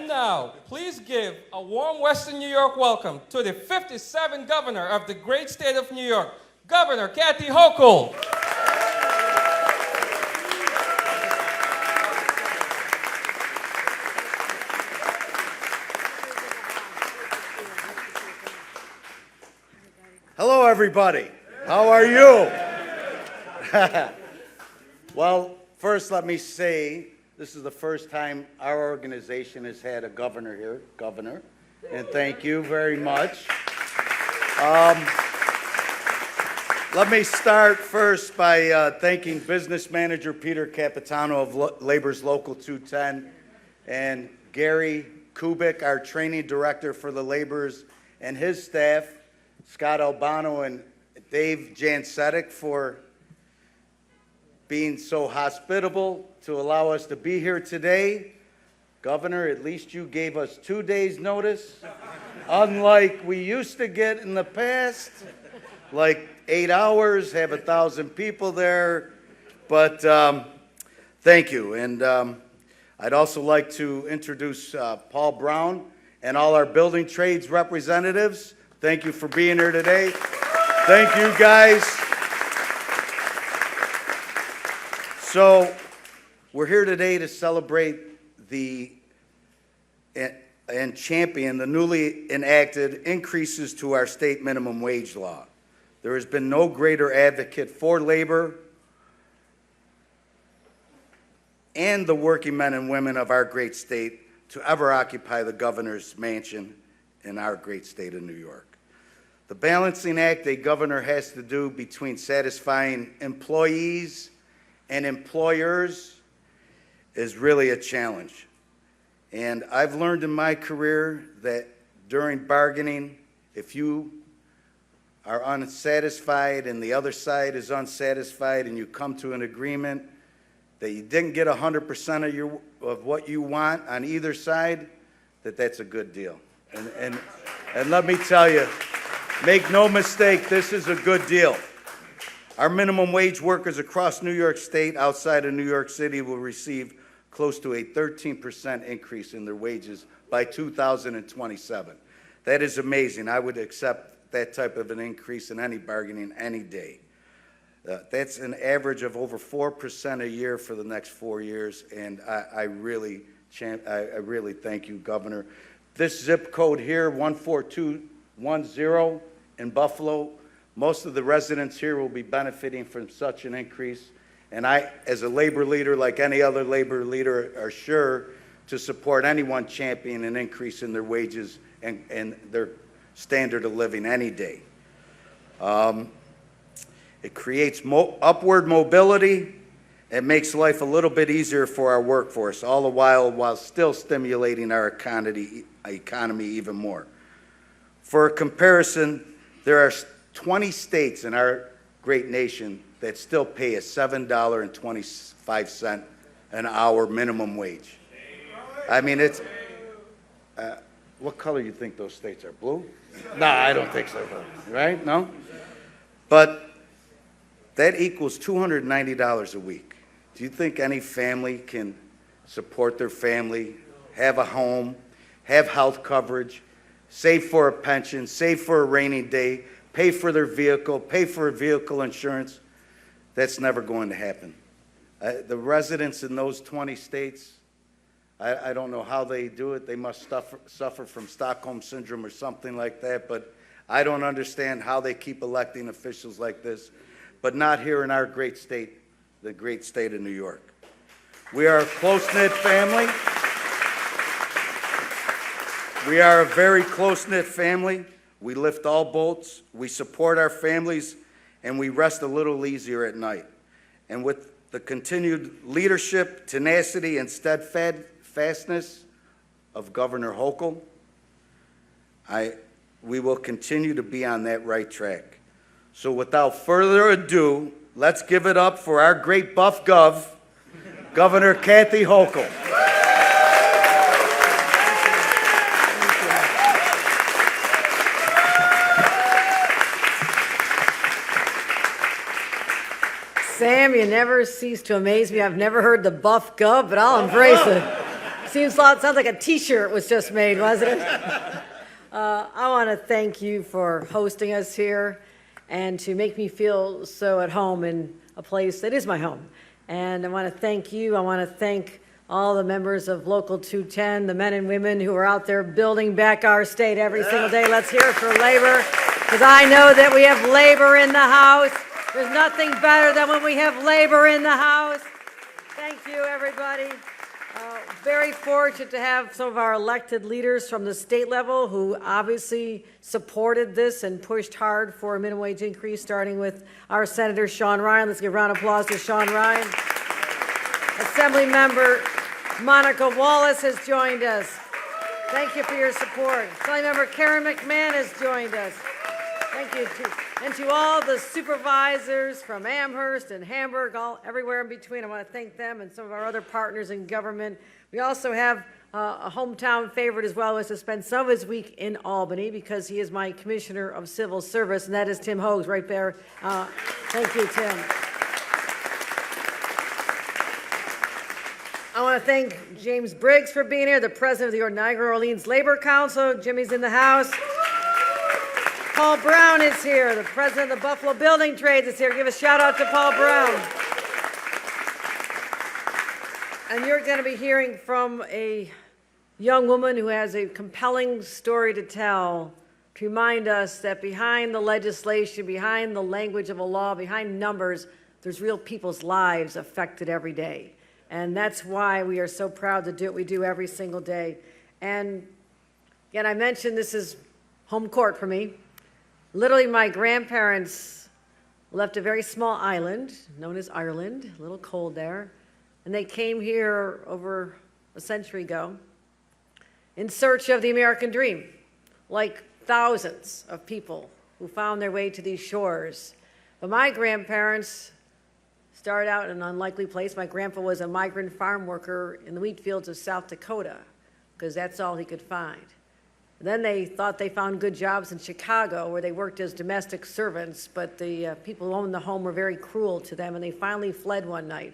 And now, please give a warm Western New York welcome to the 57th governor of the great state of New York, Governor Kathy Hochul. Hello, everybody. How are you? Well, first let me say, this is the first time our organization has had a governor here, and thank you very much. Let me start first by thanking business manager Peter Capitano of Labor's Local 210 and Gary Kubik, our training director for the laborers, and his staff, Scott Albano and Dave Jansetic, for being so hospitable to allow us to be here today. Governor, at least you gave us 2 days' notice, unlike we used to get in the past, like 8 hours, have 1,000 people there. But thank you. And I'd also like to introduce Paul Brown and all our building trades representatives. Thank you for being here today. Thank you, guys. So we're here today to celebrate and champion the newly enacted increases to our state minimum wage law. There has been no greater advocate for labor and the working men and women of our great state to ever occupy the governor's mansion in our great state of New York. The balancing act a governor has to do between satisfying employees and employers is really a challenge. And I've learned in my career that during bargaining, if you are unsatisfied and the other side is unsatisfied and you come to an agreement that you didn't get 100% of what you want on either side, that's a good deal. And let me tell you, make no mistake, this is a good deal. Our minimum wage workers across New York State, outside of New York City, will receive close to a 13% increase in their wages by 2027. That is amazing. I would accept that type of an increase in any bargaining any day. That's an average of over 4% a year for the next 4 years, and I really thank you, Governor. This zip code here, 14210 in Buffalo, most of the residents here will be benefiting from such an increase. And I, as a labor leader, like any other labor leader, are sure to support anyone championing an increase in their wages and their standard of living any day. It creates upward mobility. It makes life a little bit easier for our workforce, all the while still stimulating our economy even more. For a comparison, there are 20 states in our great nation that still pay a $7.25 an hour minimum wage. I mean, it's, what color do you think those states are? Blue? No, I don't think so, right? No? But that equals $290 a week. Do you think any family can support their family, have a home, have health coverage, save for a pension, save for a rainy day, pay for their vehicle, pay for vehicle insurance? That's never going to happen. The residents in those 20 states, I don't know how they do it. They must suffer from Stockholm Syndrome or something like that, but I don't understand how they keep electing officials like this, but not here in our great state, the great state of New York. We are a close-knit family. We are a very close-knit family. We lift all boats, we support our families, and we rest a little easier at night. And with the continued leadership, tenacity, and steadfastness of Governor Hochul, we will continue to be on that right track. So without further ado, let's give it up for our great buff gov, Governor Kathy Hochul. Sam, you never cease to amaze me. I've never heard the buff gov, but I'll embrace it. sounds like a T-shirt was just made, wasn't it? I want to thank you for hosting us here and to make me feel so at home in a place that is my home. And I want to thank you. I want to thank all the members of Local 210, the men and women who are out there building back our state every single day. Let's hear it for labor, because I know that we have labor in the house. There's nothing better than when we have labor in the house. Thank you, everybody. Very fortunate to have some of our elected leaders from the state level who obviously supported this and pushed hard for a minimum wage increase, starting with our Senator Sean Ryan. Let's give a round of applause to Sean Ryan. Assembly Member Monica Wallace has joined us. Thank you for your support. Assembly Member Karen McMahon has joined us. Thank you. And to all the supervisors from Amherst and Hamburg, everywhere in between, I want to thank them and some of our other partners in government. We also have a hometown favorite as well, who has to spend some of his week in Albany because he is my Commissioner of Civil Service, and that is Tim Hogue right there. Thank you, Tim. I want to thank James Briggs for being here, the president of the Niagara Orleans Labor Council. Jimmy's in the house. Paul Brown is here, the president of the Buffalo Building Trades is here. Give a shout out to Paul Brown. And you're going to be hearing from a young woman who has a compelling story to tell, to remind us that behind the legislation, behind the language of a law, behind numbers, there's real people's lives affected every day. And that's why we are so proud to do what we do every single day. And again, I mentioned this is home court for me. Literally, my grandparents left a very small island known as Ireland, a little cold there, and they came here over a century ago in search of the American dream, like thousands of people who found their way to these shores. But my grandparents started out in an unlikely place. My grandpa was a migrant farm worker in the wheat fields of South Dakota, because that's all he could find. Then they thought they found good jobs in Chicago where they worked as domestic servants, but the people who owned the home were very cruel to them, and they finally fled one night.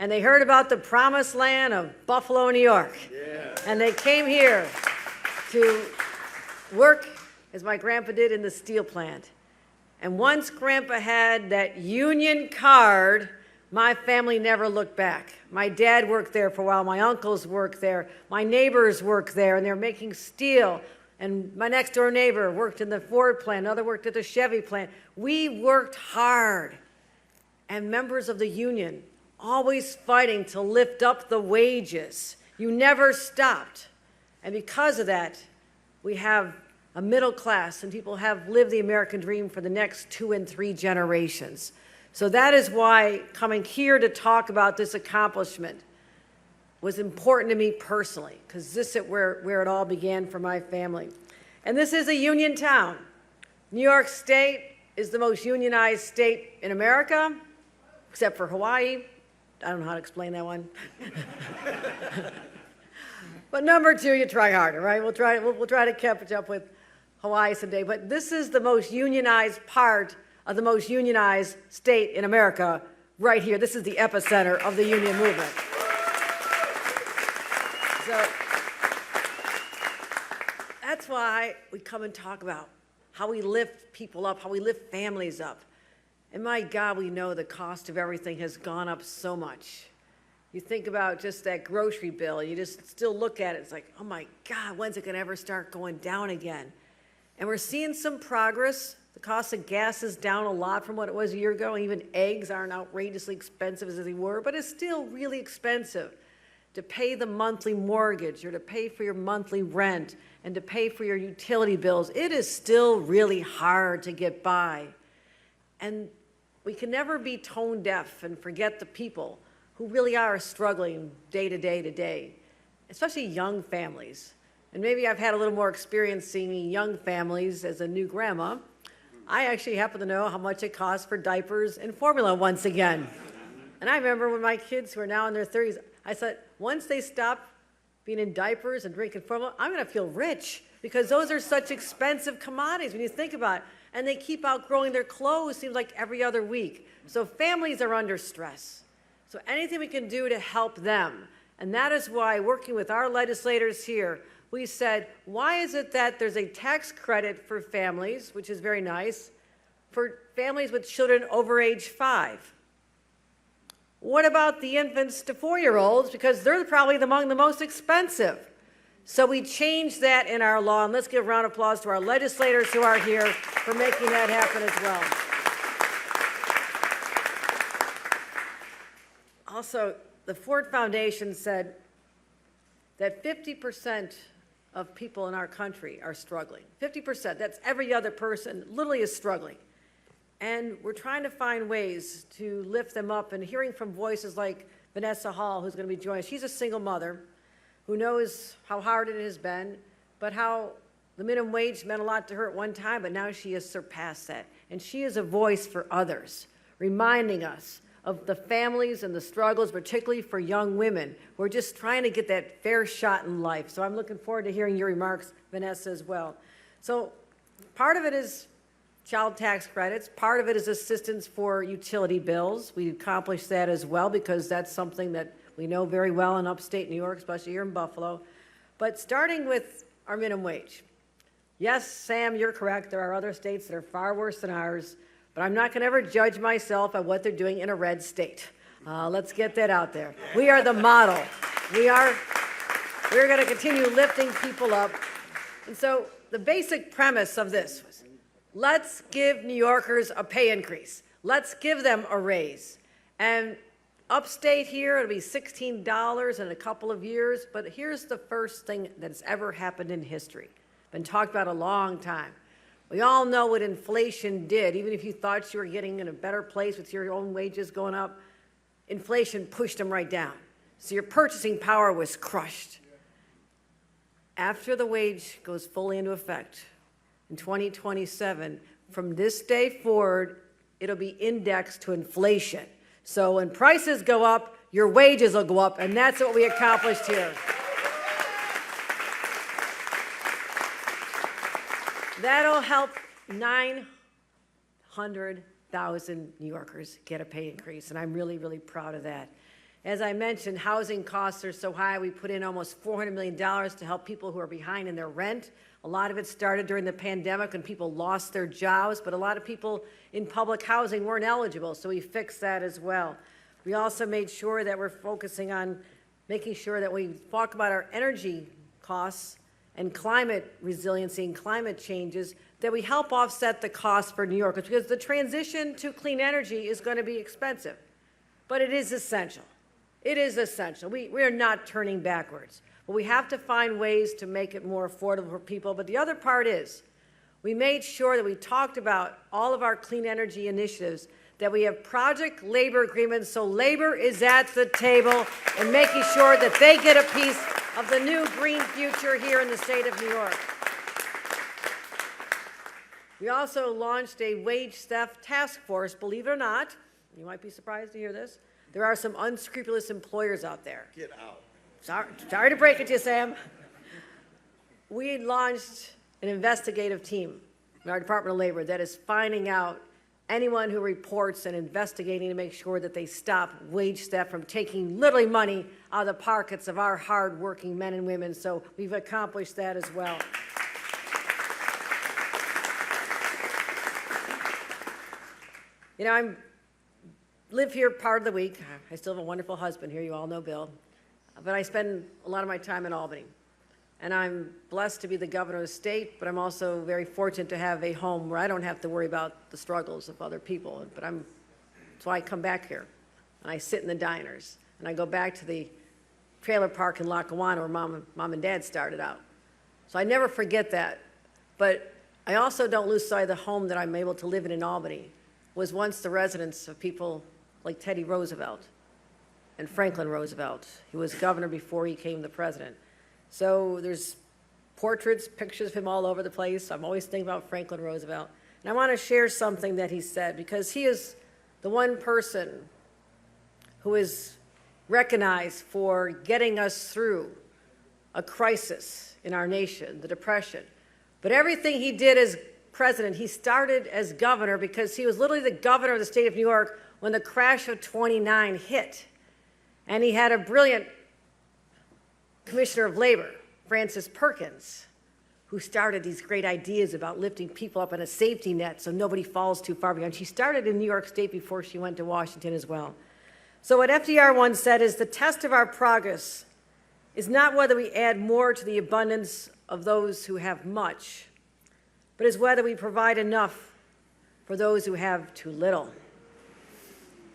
And they heard about the promised land of Buffalo, New York. Yeah. And they came here to work, as my grandpa did, in the steel plant. And once Grandpa had that union card, my family never looked back. My dad worked there for a while. My uncles worked there. My neighbors worked there, and they're making steel. And my next door neighbor worked in the Ford plant. Another worked at the Chevy plant. We worked hard. And members of the union, always fighting to lift up the wages. You never stopped. And because of that, we have a middle class, and people have lived the American dream for the next 2 and 3 generations. So that is why coming here to talk about this accomplishment was important to me personally, because this is where it all began for my family. And this is a union town. New York State is the most unionized state in America, except for Hawaii. I don't know how to explain that one. But number 2, you try harder, right? We'll try to catch up with Hawaii someday. But this is the most unionized part of the most unionized state in America, right here. This is the epicenter of the union movement. So that's why we come and talk about how we lift people up, how we lift families up. And my God, we know the cost of everything has gone up so much. You think about just that grocery bill, you just still look at it, it's like, oh my God, when's it gonna ever start going down again? And we're seeing some progress. The cost of gas is down a lot from what it was a year ago. Even eggs aren't outrageously expensive as they were, but it's still really expensive to pay the monthly mortgage or to pay for your monthly rent and to pay for your utility bills. It is still really hard to get by. And we can never be tone deaf and forget the people who really are struggling day to day to day, especially young families. And maybe I've had a little more experience seeing young families as a new grandma. I actually happen to know how much it costs for diapers and formula once again. And I remember when my kids, who are now in their 30s, I said, once they stop being in diapers and drinking formula, I'm going to feel rich, because those are such expensive commodities when you think about it. And they keep outgrowing their clothes, seems like every other week. So families are under stress. So anything we can do to help them, And that is why, working with our legislators here, we said, why is it that there's a tax credit for families, which is very nice, for families with children over age 5? What about the infants to 4-year-olds? Because they're probably among the most expensive. So we changed that in our law, and let's give a round of applause to our legislators who are here for making that happen as well. Also, the Ford Foundation said that 50% of people in our country are struggling. 50%, that's every other person, literally is struggling. And we're trying to find ways to lift them up, and hearing from voices like Vanessa Hall, who's going to be joining us. She's a single mother who knows how hard it has been, but how the minimum wage meant a lot to her at one time, but now she has surpassed that. And she is a voice for others, reminding us of the families and the struggles, particularly for young women who are just trying to get that fair shot in life. So I'm looking forward to hearing your remarks, Vanessa, as well. So part of it is child tax credits. Part of it is assistance for utility bills. We accomplished that as well because that's something that we know very well in upstate New York, especially here in Buffalo. But starting with our minimum wage. Yes, Sam, you're correct. There are other states that are far worse than ours, but I'm not going to ever judge myself on what they're doing in a red state. Let's get that out there. We are the model. We're going to continue lifting people up. And so the basic premise of this was, let's give New Yorkers a pay increase. Let's give them a raise. And upstate here, it'll be $16 in a couple of years, but here's the first thing that's ever happened in history. Been talked about a long time. We all know what inflation did. Even if you thought you were getting in a better place with your own wages going up, inflation pushed them right down. So your purchasing power was crushed. After the wage goes fully into effect in 2027, from this day forward, it'll be indexed to inflation. So when prices go up, your wages will go up, and that's what we accomplished here. That'll help 900,000 New Yorkers get a pay increase, and I'm really, really proud of that. As I mentioned, housing costs are so high, we put in almost $400 million to help people who are behind in their rent. A lot of it started during the pandemic when people lost their jobs, but a lot of people in public housing weren't eligible, so we fixed that as well. We also made sure that we're focusing on making sure that we talk about our energy costs and climate resiliency and climate changes, that we help offset the cost for New Yorkers, because the transition to clean energy is going to be expensive, but it is essential. It is essential. We are not turning backwards. But we have to find ways to make it more affordable for people. But the other part is, we made sure that we talked about all of our clean energy initiatives, that we have project labor agreements, so labor is at the table and making sure that they get a piece of the new green future here in the state of New York. We also launched a wage theft task force, believe it or not. You might be surprised to hear this. There are some unscrupulous employers out there. Get out. Sorry to break it to you, Sam. We launched an investigative team in our Department of Labor that is finding out anyone who reports and investigating to make sure that they stop wage theft from taking literally money out of the pockets of our hard-working men and women. So we've accomplished that as well. You know, I live here part of the week. I still have a wonderful husband here. You all know Bill. But I spend a lot of my time in Albany. And I'm blessed to be the governor of the state, but I'm also very fortunate to have a home where I don't have to worry about the struggles of other people. But that's why I come back here. And I sit in the diners. And I go back to the trailer park in Lackawanna where mom and dad started out. So I never forget that. But I also don't lose sight of the home that I'm able to live in Albany. Was once the residence of people like Teddy Roosevelt and Franklin Roosevelt. He was governor before he became the president. So there's portraits, pictures of him all over the place. I'm always thinking about Franklin Roosevelt. And I want to share something that he said, because he is the one person who is recognized for getting us through a crisis in our nation, the Depression. But everything he did as president, he started as governor because he was literally the governor of the state of New York when the crash of '29 hit. And he had a brilliant Commissioner of Labor, Frances Perkins, who started these great ideas about lifting people up on a safety net so nobody falls too far behind. She started in New York State before she went to Washington as well. So what FDR once said is the test of our progress is not whether we add more to the abundance of those who have much, but is whether we provide enough for those who have too little.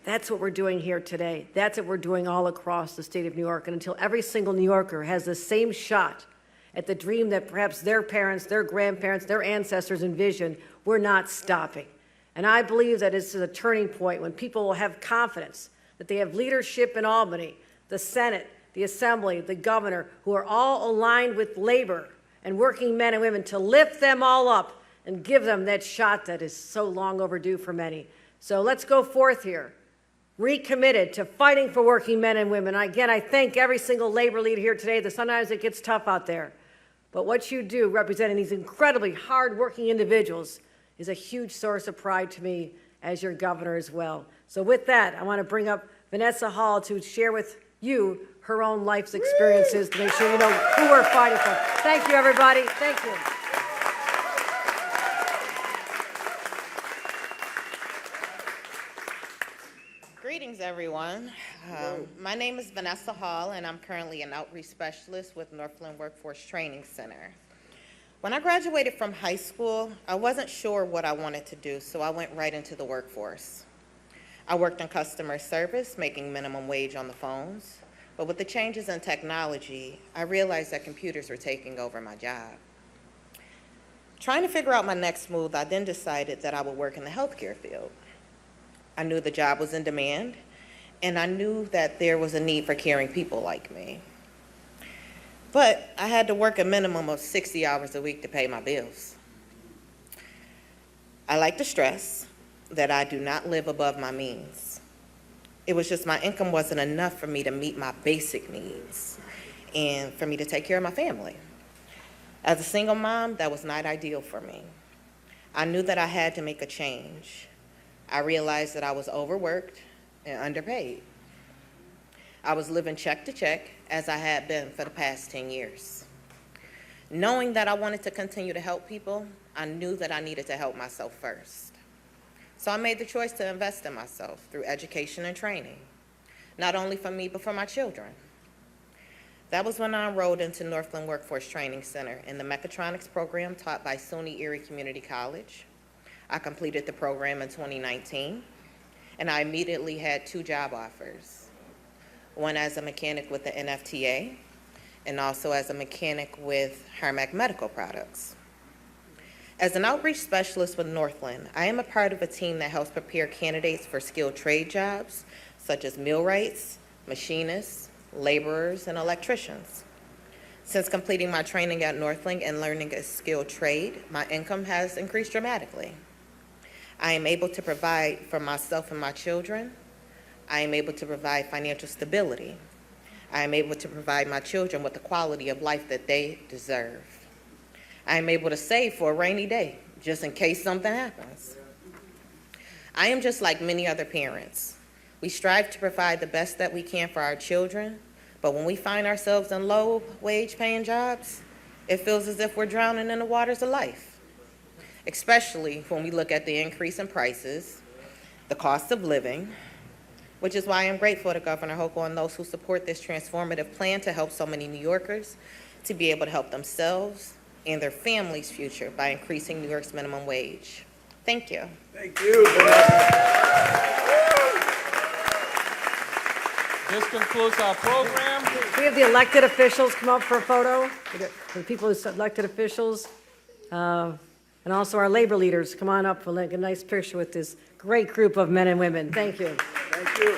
That's what we're doing here today. That's what we're doing all across the state of New York. And until every single New Yorker has the same shot at the dream that perhaps their parents, their grandparents, their ancestors envisioned, we're not stopping. And I believe that this is a turning point when people will have confidence that they have leadership in Albany, the Senate, the Assembly, the governor, who are all aligned with labor and working men and women to lift them all up and give them that shot that is so long overdue for many. So let's go forth here, recommitted to fighting for working men and women. Again, I thank every single labor leader here today. That sometimes it gets tough out there. But what you do representing these incredibly hard-working individuals is a huge source of pride to me as your governor as well. So with that, I want to bring up Vanessa Hall to share with you her own life's experiences to make sure you know who we're fighting for. Thank you, everybody. Thank you. Greetings, everyone. My name is Vanessa Hall, and I'm currently an outreach specialist with Northland Workforce Training Center. When I graduated from high school, I wasn't sure what I wanted to do, so I went right into the workforce. I worked in customer service, making minimum wage on the phones, but with the changes in technology, I realized that computers were taking over my job. Trying to figure out my next move, I then decided that I would work in the healthcare field. I knew the job was in demand, and I knew that there was a need for caring people like me. But I had to work a minimum of 60 hours a week to pay my bills. I like to stress that I do not live above my means. It was just my income wasn't enough for me to meet my basic needs and for me to take care of my family. As a single mom, that was not ideal for me. I knew that I had to make a change. I realized that I was overworked and underpaid. I was living check to check, as I had been for the past 10 years. Knowing that I wanted to continue to help people, I knew that I needed to help myself first. So I made the choice to invest in myself through education and training, not only for me, but for my children. That was when I enrolled into Northland Workforce Training Center in the mechatronics program taught by SUNY Erie Community College. I completed the program in 2019, and I immediately had 2 job offers, one as a mechanic with the NFTA, and also as a mechanic with Harmac Medical Products. As an outreach specialist with Northland, I am a part of a team that helps prepare candidates for skilled trade jobs, such as millwrights, machinists, laborers, and electricians. Since completing my training at Northland and learning a skilled trade, my income has increased dramatically. I am able to provide for myself and my children. I am able to provide financial stability. I am able to provide my children with the quality of life that they deserve. I am able to save for a rainy day, just in case something happens. I am just like many other parents. We strive to provide the best that we can for our children, but when we find ourselves in low-wage paying jobs, it feels as if we're drowning in the waters of life, especially when we look at the increase in prices, the cost of living, which is why I'm grateful to Governor Hochul and those who support this transformative plan to help so many New Yorkers to be able to help themselves and their families' future by increasing New York's minimum wage. Thank you. Thank you, Vanessa. This concludes our program. We have the elected officials come up for a photo. The people who elected officials, and also our labor leaders come on up for like a nice picture with this great group of men and women. Thank you. Thank you.